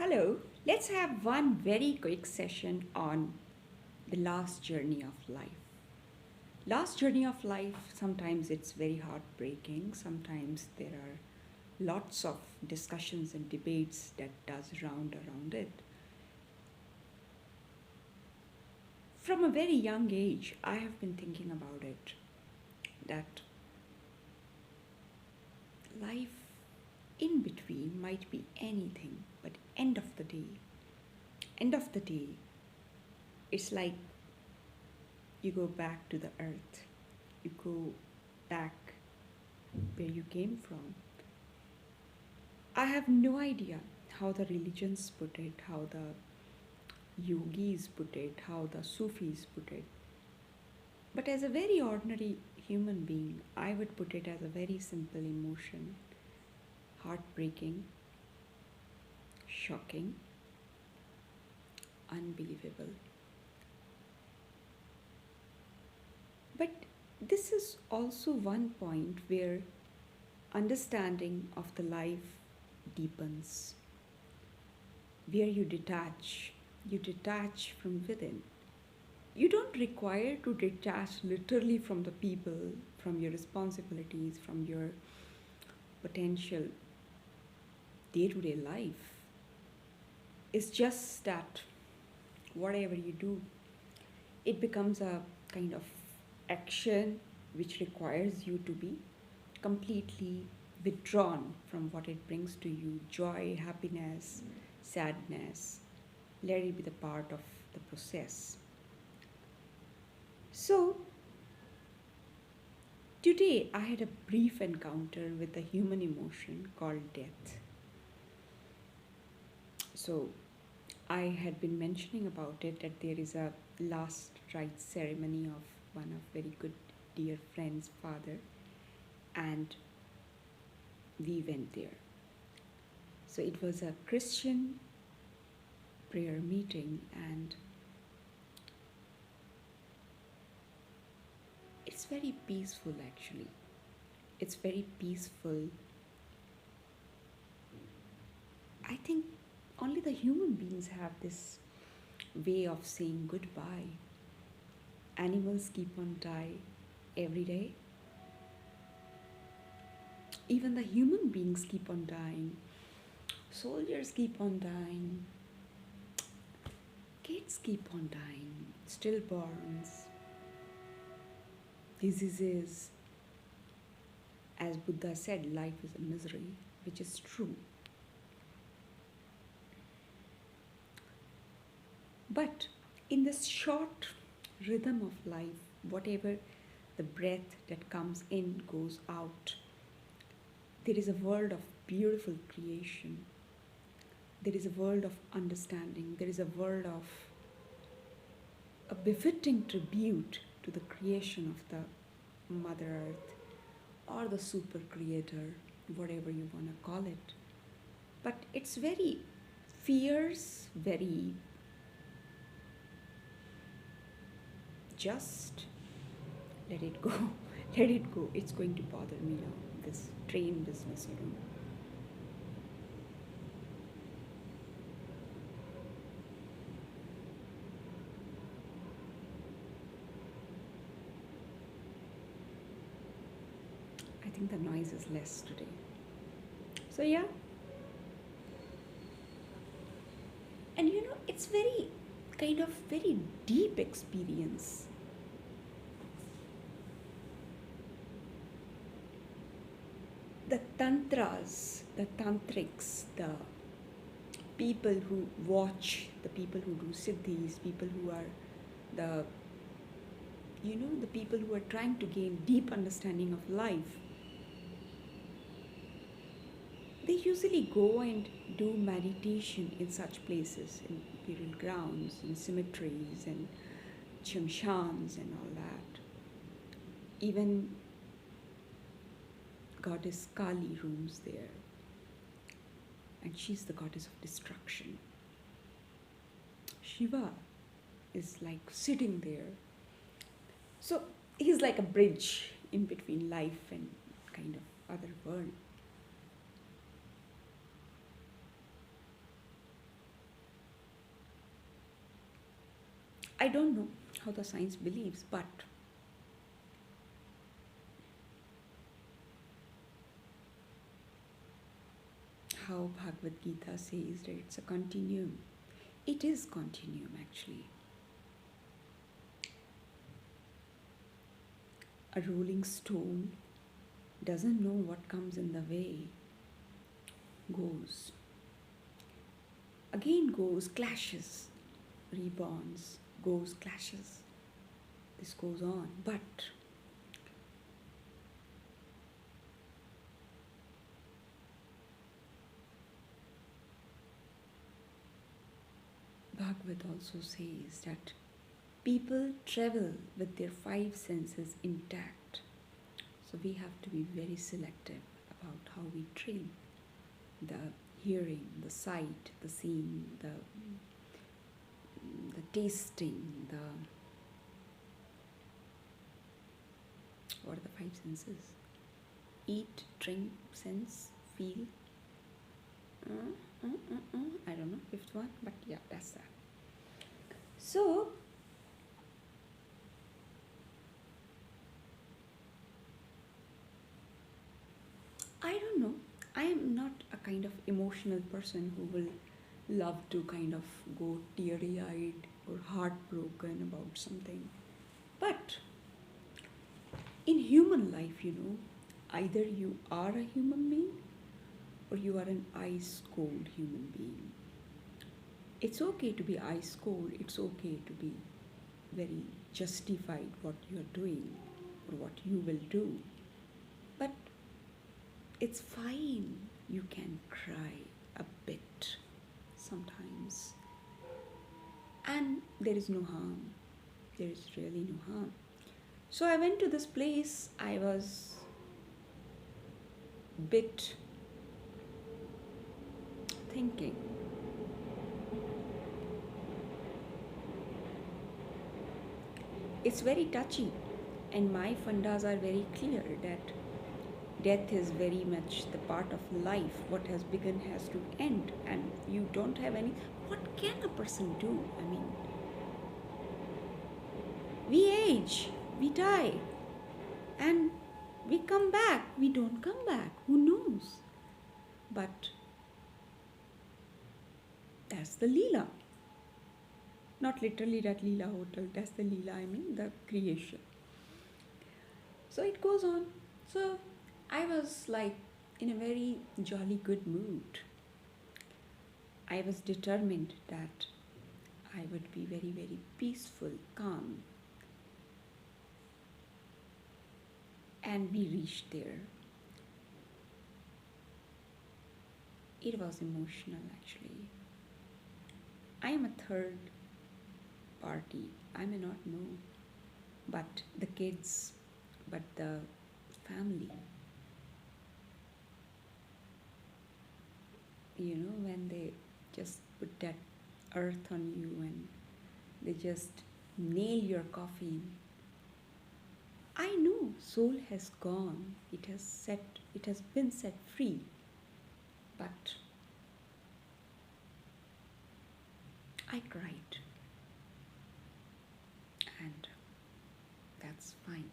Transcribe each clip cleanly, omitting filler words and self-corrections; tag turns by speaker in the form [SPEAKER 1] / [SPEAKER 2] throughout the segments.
[SPEAKER 1] Hello, let's have one very quick session on the last journey of life. Last journey of life, sometimes it's very heartbreaking, sometimes there are lots of discussions and debates that does round around it. From a very young age, I have been thinking about it that life in between might be anything, but end of the day, it's like you go back to the earth, you go back where you came from. I have no idea how the religions put it, how the yogis put it, how the Sufis put it. But as a very ordinary human being, I would put it as a very simple emotion, heartbreaking, shocking, unbelievable. But this is also one point where understanding of the life deepens, where you detach from within. You don't require to detach literally from the people, from your responsibilities, from your potential day to day life. It's just that whatever you do, it becomes a kind of action which requires you to be completely withdrawn from what it brings to you joy, happiness, sadness. Let it be the part of the process. So, today I had a brief encounter with a human emotion called death. So, I had been mentioning about it that there is a last rites ceremony of one of very good dear friend's father, and we went there. So it was a Christian prayer meeting, and it's very peaceful actually. It's very peaceful. I think only the human beings have this way of saying goodbye. Animals keep on dying every day. Even the human beings keep on dying. Soldiers keep on dying. Kids keep on dying. Stillborns. Diseases. As Buddha said, life is a misery, which is true. But in this short rhythm of life, whatever the breath that comes in goes out, there is a world of beautiful creation. There is a world of understanding. There is a world of a befitting tribute to the creation of the Mother Earth or the super creator, whatever you want to call it. But it's very fierce, very just let it go. Let it go. It's going to bother me now, this train business. I think the noise is less today. So, yeah. And it's very kind of very deep experience. The tantras, the tantrics, the people who watch, the people who do siddhis, people who are the the people who are trying to gain deep understanding of life, they usually go and do meditation in such places, in burial grounds, in cemeteries, and shamshans, and all that. Even goddess Kali roams there, and she's the goddess of destruction. Shiva is like sitting there. So he's like a bridge in between life and kind of other world. I don't know how the science believes, but how Bhagavad Gita says that it's a continuum. It is continuum actually. A rolling stone doesn't know what comes in the way, goes, again goes, clashes, reborns, goes, clashes. This goes on. But Bhagavad also says that people travel with their five senses intact. So we have to be very selective about how we train the hearing, the sight, the seeing, the tasting, the what are the five senses? Eat, drink, sense, feel. I don't know, fifth one, but yeah, that's that. So, I don't know. I am not a kind of emotional person who will love to kind of go teary eyed or heartbroken about something. But in human life, either you are a human being or you are an ice cold human being. It's okay to be ice cold, it's okay to be very justified what you're doing or what you will do. But it's fine, you can cry a bit sometimes. And there is no harm. There is really no harm. So I went to this place, I was a bit thinking. It's very touchy, and my fundas are very clear that death is very much the part of life. What has begun has to end, and you don't have any. What can a person do? I mean, we age, we die, and we come back, we don't come back. Who knows? But that's the Leela. Not literally that Leela hotel, that's the Leela, I mean the creation. So it goes on. So I was like in a very jolly good mood. I was determined that I would be very, very peaceful, calm. And we reached there. It was emotional actually. I am a third party. I may not know, but the kids, but the family. When they just put that earth on you and they just nail your coffin. I know soul has gone. It has been set free. But I cried. And that's fine.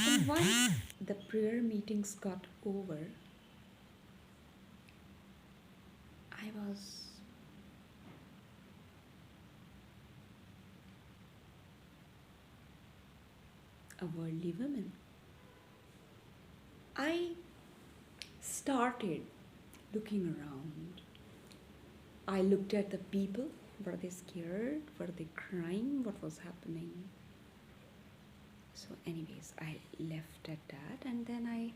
[SPEAKER 1] And once the prayer meetings got over, I was a worldly woman. I started looking around. I looked at the people. Were they scared? Were they crying? What was happening? So, anyways, I left at that and then I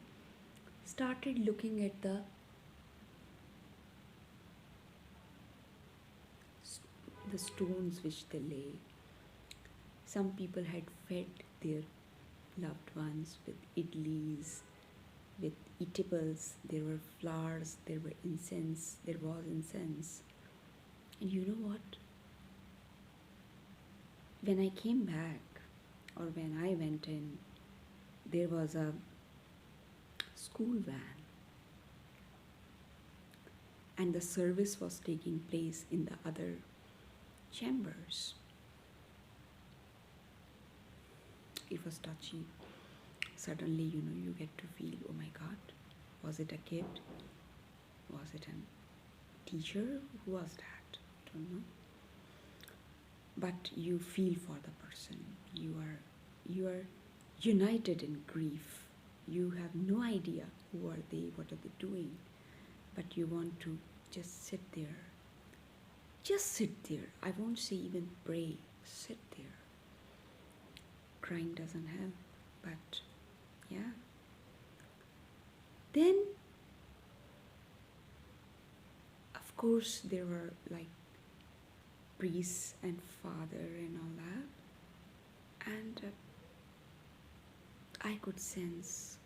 [SPEAKER 1] started looking at the stones which they lay. Some people had fed their loved ones with idlis, with eatables. There were flowers, there were incense, there was incense. And you know what? When I came back, or when I went in, there was a school van. and the service was taking place in the other chambers. It was touchy. Suddenly, you get to feel, oh my God, was it a kid? Was it a teacher? Who was that? Don't know. But you feel for the person. You are united in grief. You have no idea who are they, what are they doing, but you want to just sit there. Just sit there. I won't say even pray. Sit there. Crying doesn't help, but yeah. Then, of course, there were like priests and father and all that, and I could sense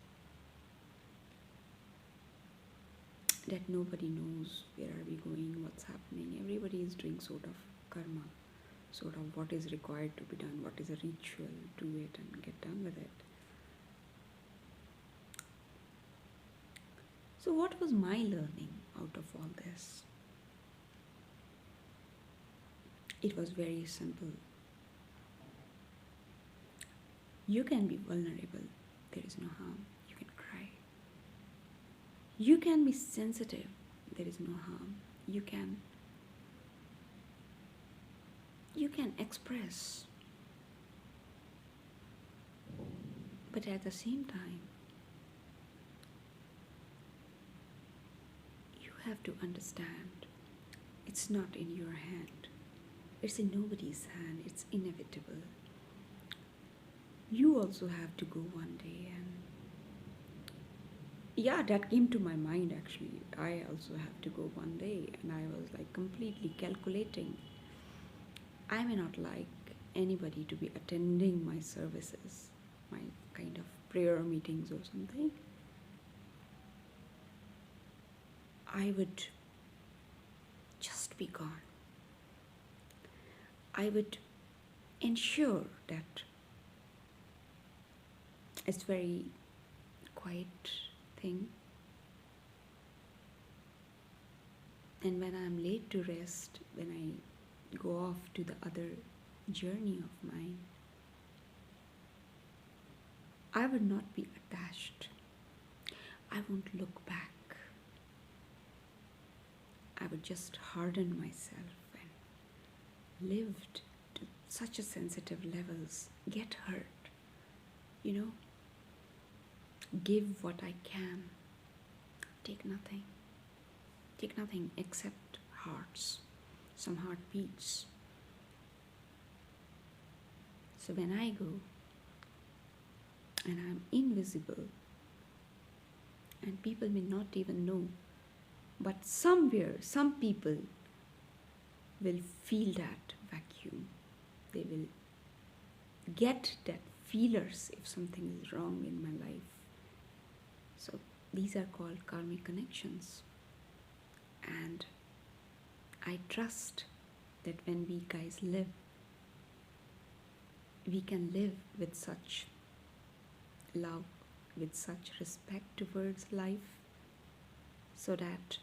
[SPEAKER 1] that nobody knows where are we going, what's happening. Everybody is doing sort of karma, sort of what is required to be done, what is a ritual, do it and get done with it. So what was my learning out of all this? It was very simple. You can be vulnerable, there is no harm. You can cry. You can be sensitive, there is no harm. You can express. But at the same time, you have to understand it's not in your hand. It's in nobody's hand. It's inevitable. You also have to go one day, and yeah, that came to my mind actually. I also have to go one day, and I was like completely calculating. I may not like anybody to be attending my services, my kind of prayer meetings or something. I would just be gone. I would ensure that it's very quiet thing. And when I'm late to rest, when I go off to the other journey of mine, I would not be attached. I won't look back. I would just harden myself and lived to such a sensitive levels, get hurt, give what I can, take nothing except hearts, some heartbeats. So when I go and I'm invisible and people may not even know, but somewhere some people will feel that vacuum. They will get that feelers if something is wrong in my life. So these are called karmic connections. And I trust that when we guys live, we can live with such love, with such respect towards life, so that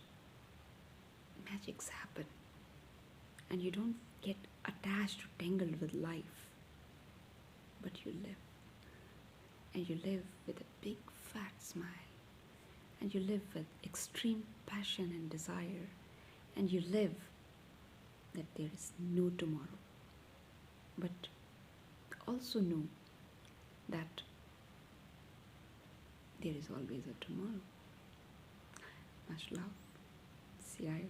[SPEAKER 1] magics happen and you don't get attached or tangled with life, but you live. And you live with a big fat smile, and you live with extreme passion and desire, and you live that there is no tomorrow, but also know that there is always a tomorrow. Much love. See you.